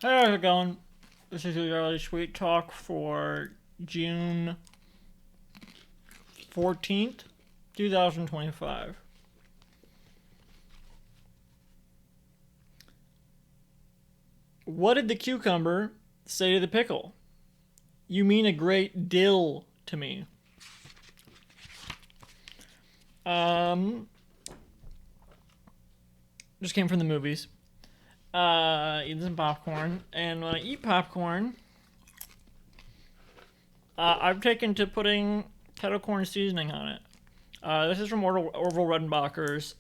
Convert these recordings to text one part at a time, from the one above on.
Hey, how's it going? This is your early sweet talk for June 14th, 2025. What did the cucumber say to the pickle? You mean a great dill to me. Um, just came from the movies. Eating some popcorn, and when I eat popcorn, I've taken to putting kettle corn seasoning on it. This is from Orville Redenbacher's.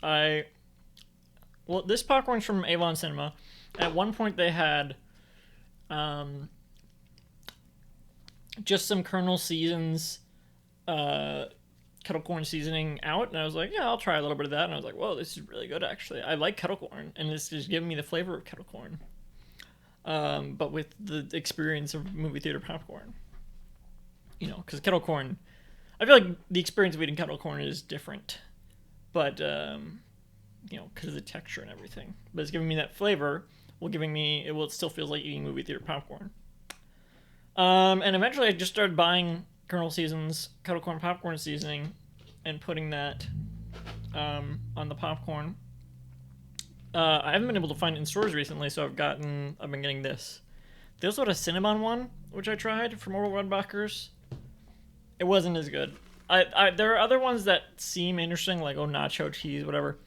This popcorn's from Avon Cinema. At one point, they had um, just some Colonel Seasons kettle corn seasoning out, and I was like, yeah, I'll try a little bit of that. And I was like, whoa, this is really good, actually. I like kettle corn, and this is giving me the flavor of kettle corn, but with the experience of movie theater popcorn. Because kettle corn, I feel like the experience of eating kettle corn is different, but because of the texture and everything. But it's giving me that flavor. It still feels like eating movie theater popcorn. And eventually, I just started buying Colonel Seasons kettle corn popcorn seasoning and putting that on the popcorn. I haven't been able to find it in stores recently, so I've been getting this. They also had a cinnamon one, which I tried from Orville Redenbacher's. It wasn't as good. There are other ones that seem interesting, like nacho cheese, whatever.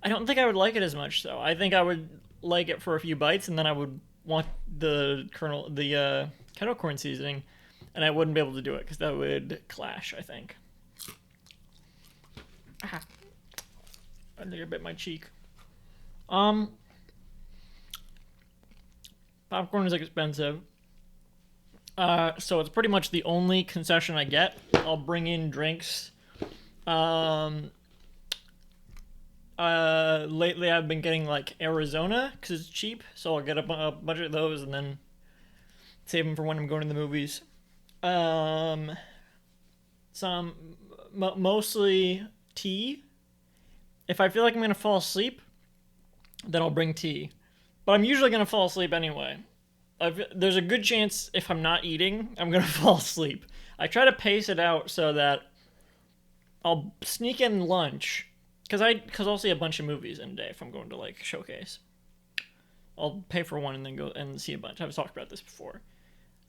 I don't think I would like it as much, though. I think I would like it for a few bites, and then I would want the kettle corn seasoning, and I wouldn't be able to do it because that would clash, I think. I think I bit my cheek. Popcorn is expensive. So it's pretty much the only concession I get. I'll bring in drinks. Lately I've been getting like Arizona because it's cheap, so I'll get a bunch of those and then save them for when I'm going to the movies. Mostly tea. If I feel like I'm gonna fall asleep, then I'll bring tea. But I'm usually gonna fall asleep anyway. There's a good chance if I'm not eating, I'm gonna fall asleep. I try to pace it out so that I'll sneak in lunch because I'll see a bunch of movies in a day if I'm going to like Showcase. I'll pay for one and then go and see a bunch. I've talked about this before.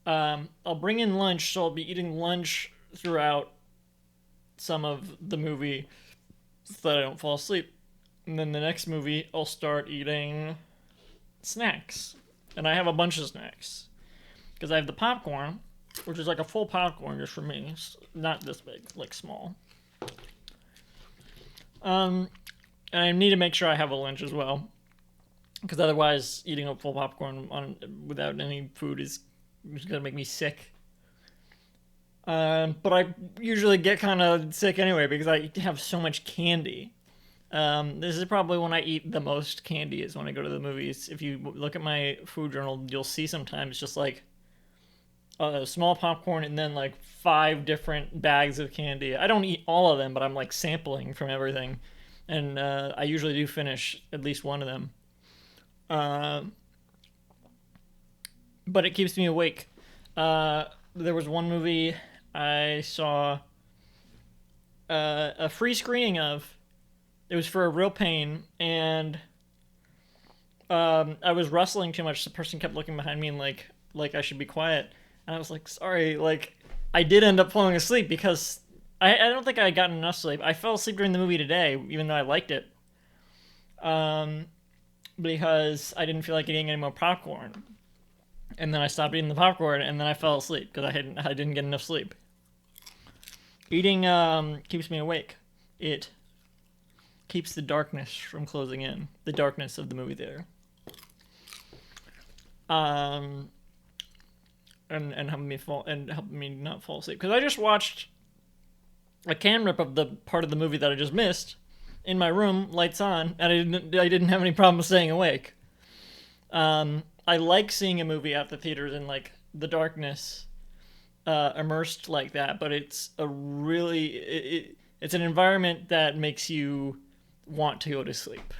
I'll bring in lunch, so I'll be eating lunch throughout some of the movie so that I don't fall asleep. And then the next movie, I'll start eating snacks. And I have a bunch of snacks. Because I have the popcorn, which is like a full popcorn just for me. It's not this big, like small. And I need to make sure I have a lunch as well. Because otherwise, eating a full popcorn without any food is going to make me sick. But I usually get kind of sick anyway because I have so much candy. This is probably when I eat the most candy is when I go to the movies. If you look at my food journal, you'll see sometimes just like a small popcorn and then like 5 different bags of candy. I don't eat all of them, but I'm like sampling from everything. And I usually do finish at least one of them. But it keeps me awake. There was one movie I saw a free screening of. It was for A Real Pain, and I was rustling too much. The person kept looking behind me and like I should be quiet. And I was like, sorry. Like, I did end up falling asleep because I don't think I got enough sleep. I fell asleep during the movie today, even though I liked it. Because I didn't feel like eating any more popcorn. And then I stopped eating the popcorn, and then I fell asleep because I didn't get enough sleep. Eating keeps me awake. It keeps the darkness from closing in. The darkness of the movie theater. And help me not fall asleep. Because I just watched a cam rip of the part of the movie that I just missed in my room, lights on, and I didn't have any problem staying awake. I like seeing a movie at the theaters in like the darkness, immersed like that. But it's it's an environment that makes you want to go to sleep.